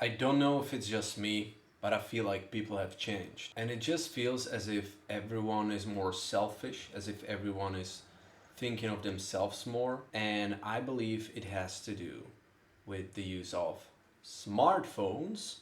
I don't know if it's just me, but I feel like people have changed. And it just feels as if everyone is more selfish, as if everyone is thinking of themselves more. And I believe it has to do with the use of smartphones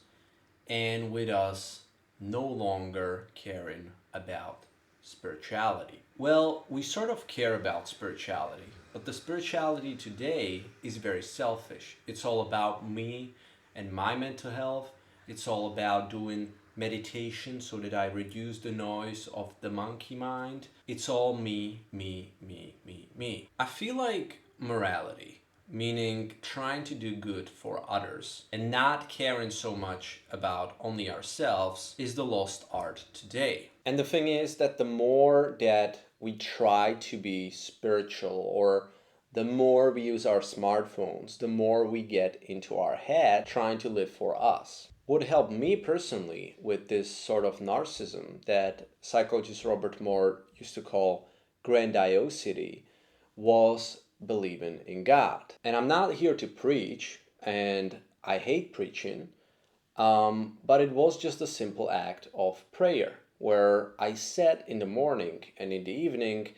and with us no longer caring about spirituality. Well, we sort of care about spirituality, but the spirituality today is very selfish. It's all about me and my mental health. It's all about doing meditation so that I reduce the noise of the monkey mind. It's all me, me, me, me, me. I feel like morality, meaning trying to do good for others and not caring so much about only ourselves, is the lost art today. And the thing is that the more that we try to be spiritual, or the more we use our smartphones, the more we get into our head trying to live for us. What helped me personally with this sort of narcissism that psychologist Robert Moore used to call grandiosity was believing in God. And I'm not here to preach, and I hate preaching, but it was just a simple act of prayer where I sat in the morning and in the evening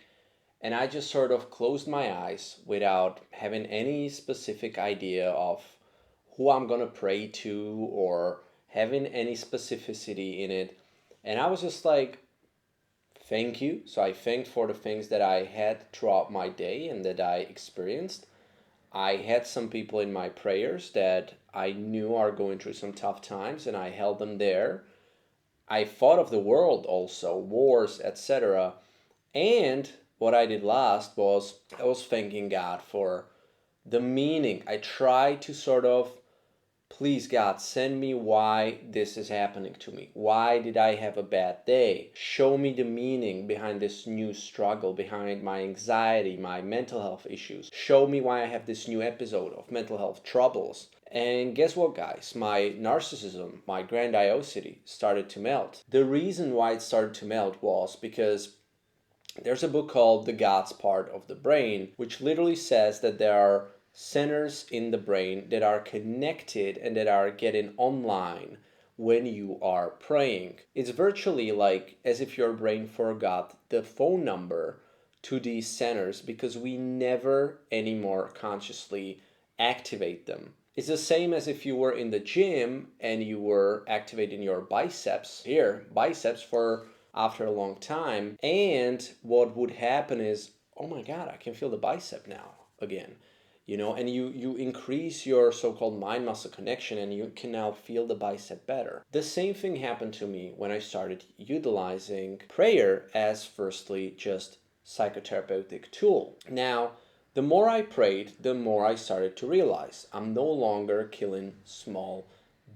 and I just sort of closed my eyes without having any specific idea of who I'm going to pray to or having any specificity in it. And I was just like, thank you. So I thanked for the things that I had throughout my day and that I experienced. I had some people in my prayers that I knew are going through some tough times, and I held them there. I thought of the world also, wars, etc. And what I did last was I was thanking God for the meaning. I tried to sort of, please God, send me why this is happening to me. Why did I have a bad day? Show me the meaning behind this new struggle, behind my anxiety, my mental health issues. Show me why I have this new episode of mental health troubles. And guess what, guys? My narcissism, my grandiosity started to melt. The reason why it started to melt was because there's a book called The God's Part of the Brain, which literally says that there are centers in the brain that are connected and that are getting online when you are praying. It's virtually like as if your brain forgot the phone number to these centers because we never anymore consciously activate them. It's the same as if you were in the gym and you were activating your biceps for after a long time. And what would happen is, oh my God, I can feel the bicep now again. And you increase your so-called mind muscle connection and you can now feel the bicep better. The same thing happened to me when I started utilizing prayer as firstly just psychotherapeutic tool. Now, the more I prayed, the more I started to realize I'm no longer killing small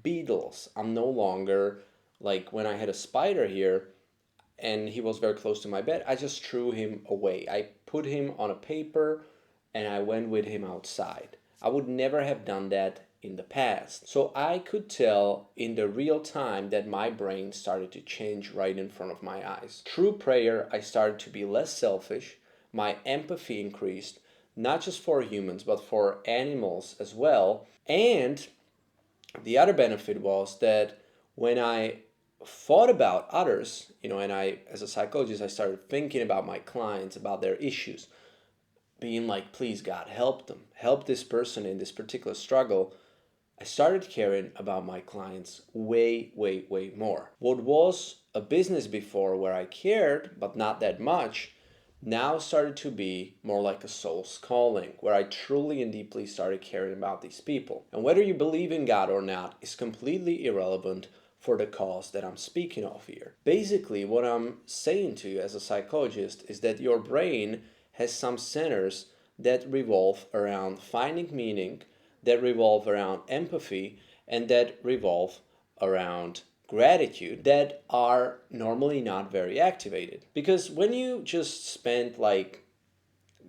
beetles. I'm no longer like when I had a spider here and he was very close to my bed, I just threw him away. I put him on a paper and I went with him outside. I would never have done that in the past. So I could tell in the real time that my brain started to change right in front of my eyes. Through prayer, I started to be less selfish. My empathy increased, not just for humans, but for animals as well. And the other benefit was that when I thought about others, and I, as a psychologist, I started thinking about my clients, about their issues, being like, please God, help them, help this person in this particular struggle. I started caring about my clients way, way, way more. What was a business before where I cared, but not that much, now started to be more like a soul's calling, where I truly and deeply started caring about these people. And whether you believe in God or not is completely irrelevant for the cause that I'm speaking of here. Basically, what I'm saying to you as a psychologist is that your brain has some centers that revolve around finding meaning, that revolve around empathy, and that revolve around gratitude that are normally not very activated. Because when you just spend like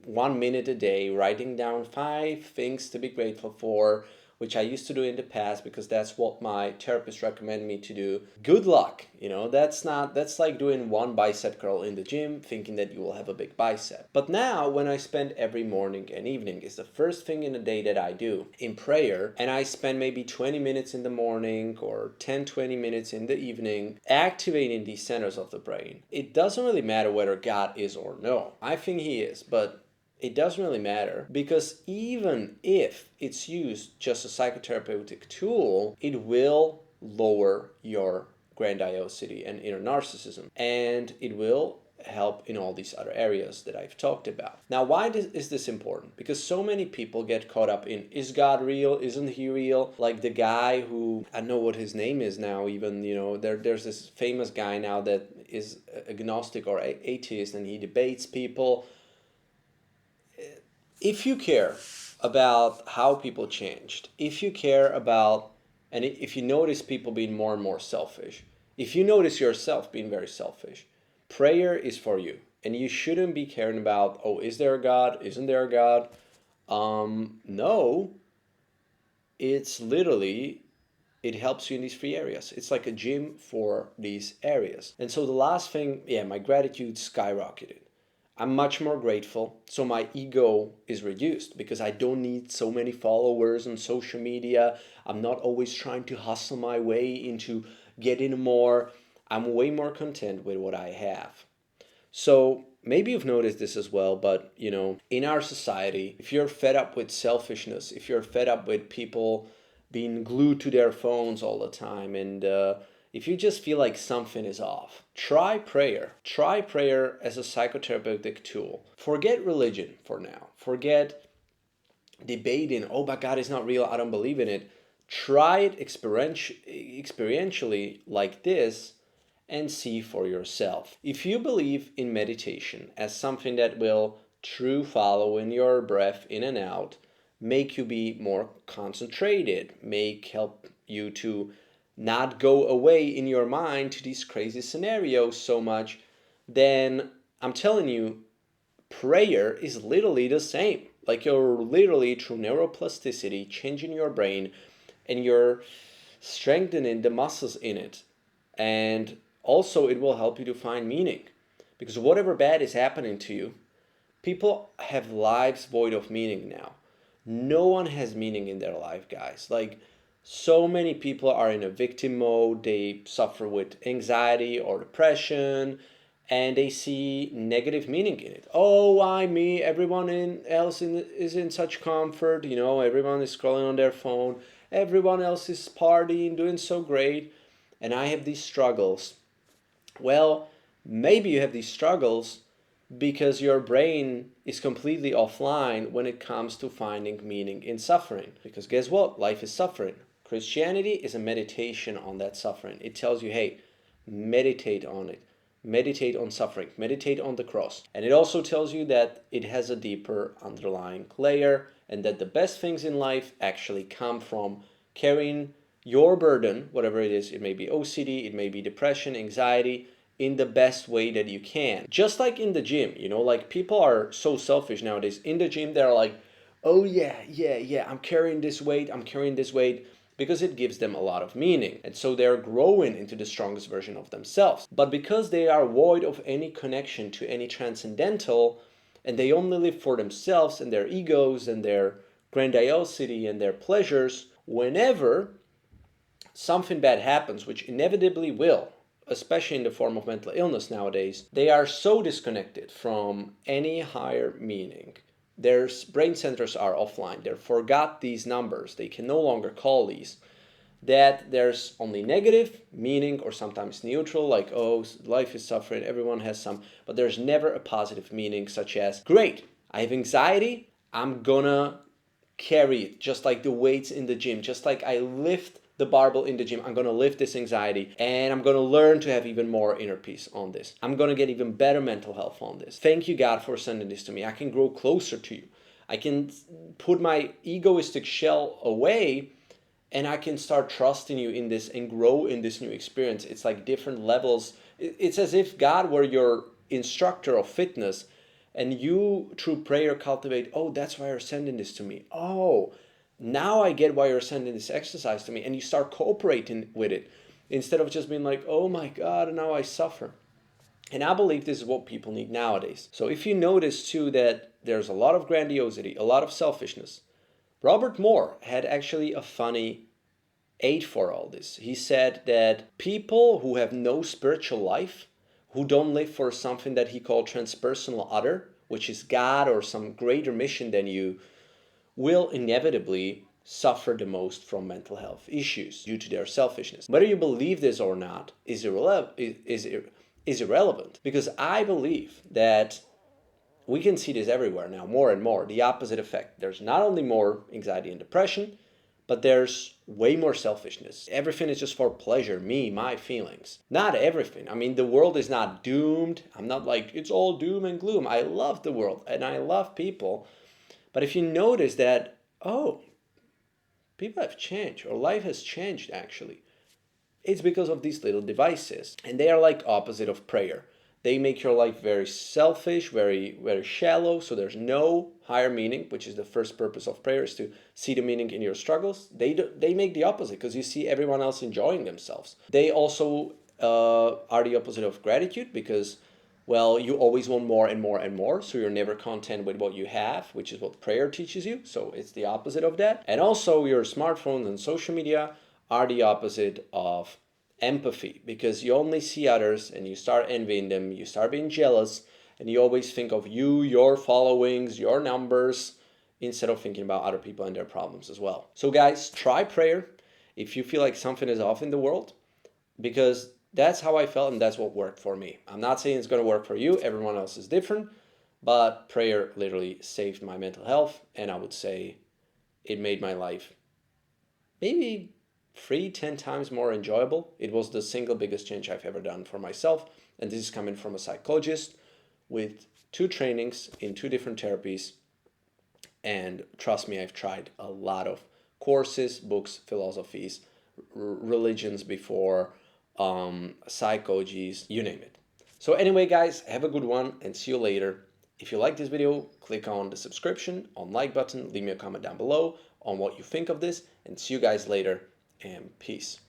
1 minute a day writing down 5 things to be grateful for, which I used to do in the past because that's what my therapist recommended me to do, good luck. That's like doing one bicep curl in the gym, thinking that you will have a big bicep. But now, when I spend every morning and evening, is the first thing in the day that I do in prayer, and I spend maybe 20 minutes in the morning or 10-20 minutes in the evening activating these centers of the brain. It doesn't really matter whether God is or no. I think he is, but it doesn't really matter, because even if it's used just as a psychotherapeutic tool, it will lower your grandiosity and inner narcissism, and it will help in all these other areas that I've talked about. Now, why is this important? Because so many people get caught up in, is God real? Isn't he real? Like the guy who, I don't know what his name is now even, there's this famous guy now that is agnostic or atheist, and he debates people. If you care about how people changed, if you care about, and if you notice people being more and more selfish, if you notice yourself being very selfish, prayer is for you. And you shouldn't be caring about, oh, is there a God? Isn't there a God? No, it's literally, it helps you in these three areas. It's like a gym for these areas. And so the last thing, my gratitude skyrocketed. I'm much more grateful, so my ego is reduced because I don't need so many followers on social media. I'm not always trying to hustle my way into getting more. I'm way more content with what I have. So maybe you've noticed this as well, but in our society, if you're fed up with selfishness, if you're fed up with people being glued to their phones all the time, and if you just feel like something is off, try prayer. Try prayer as a psychotherapeutic tool. Forget religion for now. Forget debating, oh, but God is not real, I don't believe in it. Try it experientially like this and see for yourself. If you believe in meditation as something that will true follow in your breath in and out, make you be more concentrated, help you to not go away in your mind to these crazy scenarios so much, then I'm telling you, prayer is literally the same. Like you're literally, through neuroplasticity, changing your brain, and you're strengthening the muscles in it. And also it will help you to find meaning. Because whatever bad is happening to you, people have lives void of meaning now. No one has meaning in their life, guys. Like, so many people are in a victim mode. They suffer with anxiety or depression, and they see negative meaning in it. Oh, why me? Everyone else is in such comfort. Everyone is scrolling on their phone. Everyone else is partying, doing so great. And I have these struggles. Well, maybe you have these struggles because your brain is completely offline when it comes to finding meaning in suffering. Because guess what? Life is suffering. Christianity is a meditation on that suffering. It tells you, hey, meditate on it. Meditate on suffering. Meditate on the cross. And it also tells you that it has a deeper underlying layer, and that the best things in life actually come from carrying your burden, whatever it is. It may be OCD, it may be depression, anxiety, in the best way that you can. Just like in the gym, like people are so selfish nowadays. In the gym, they're like, oh yeah, I'm carrying this weight, because it gives them a lot of meaning. And so they're growing into the strongest version of themselves. But because they are void of any connection to any transcendental, and they only live for themselves and their egos and their grandiosity and their pleasures, whenever something bad happens, which inevitably will, especially in the form of mental illness nowadays, they are so disconnected from any higher meaning. Their brain centers are offline. They forgot these numbers. They can no longer call these. That there's only negative meaning, or sometimes neutral, like, oh, life is suffering, everyone has some, but there's never a positive meaning, such as, great, I have anxiety, I'm gonna carry it, just like the weights in the gym, just like I lift the barbell in the gym. I'm going to lift this anxiety, and I'm going to learn to have even more inner peace on this. I'm going to get even better mental health on this. Thank you, God, for sending this to me. I can grow closer to you. I can put my egoistic shell away, and I can start trusting you in this and grow in this new experience. It's like different levels. It's as if God were your instructor of fitness, and you, through prayer, cultivate, oh, that's why you're sending this to me. Oh, now I get why you're sending this exercise to me, and you start cooperating with it instead of just being like, oh my God, now I suffer. And I believe this is what people need nowadays. So if you notice too that there's a lot of grandiosity, a lot of selfishness, Robert Moore had actually a funny aid for all this. He said that people who have no spiritual life, who don't live for something that he called transpersonal other, which is God or some greater mission than you, will inevitably suffer the most from mental health issues due to their selfishness. Whether you believe this or not is irrelevant, because I believe that we can see this everywhere now, more and more, the opposite effect. There's not only more anxiety and depression, but there's way more selfishness. Everything is just for pleasure, me, my feelings. Not everything. I mean, the world is not doomed. I'm not like, it's all doom and gloom. I love the world and I love people. But if you notice that, oh, people have changed, or life has changed actually, it's because of these little devices. And they are like opposite of prayer. They make your life very selfish, very, very shallow, so there's no higher meaning, which is the first purpose of prayer, is to see the meaning in your struggles. They make the opposite, because you see everyone else enjoying themselves. They also are the opposite of gratitude, because, well, you always want more and more and more, so you're never content with what you have, which is what prayer teaches you. So it's the opposite of that. And also your smartphones and social media are the opposite of empathy, because you only see others and you start envying them, you start being jealous, and you always think of you, your followings, your numbers, instead of thinking about other people and their problems as well. So guys, try prayer if you feel like something is off in the world, because that's how I felt and that's what worked for me. I'm not saying it's going to work for you, everyone else is different, but prayer literally saved my mental health, and I would say it made my life maybe 10 times more enjoyable. It was the single biggest change I've ever done for myself. And this is coming from a psychologist with 2 trainings in 2 different therapies. And trust me, I've tried a lot of courses, books, philosophies, religions before, psychologies, you name it. So anyway, guys, have a good one and see you later. If you like this video, click on the subscription, on like button, leave me a comment down below on what you think of this, and see you guys later, and peace.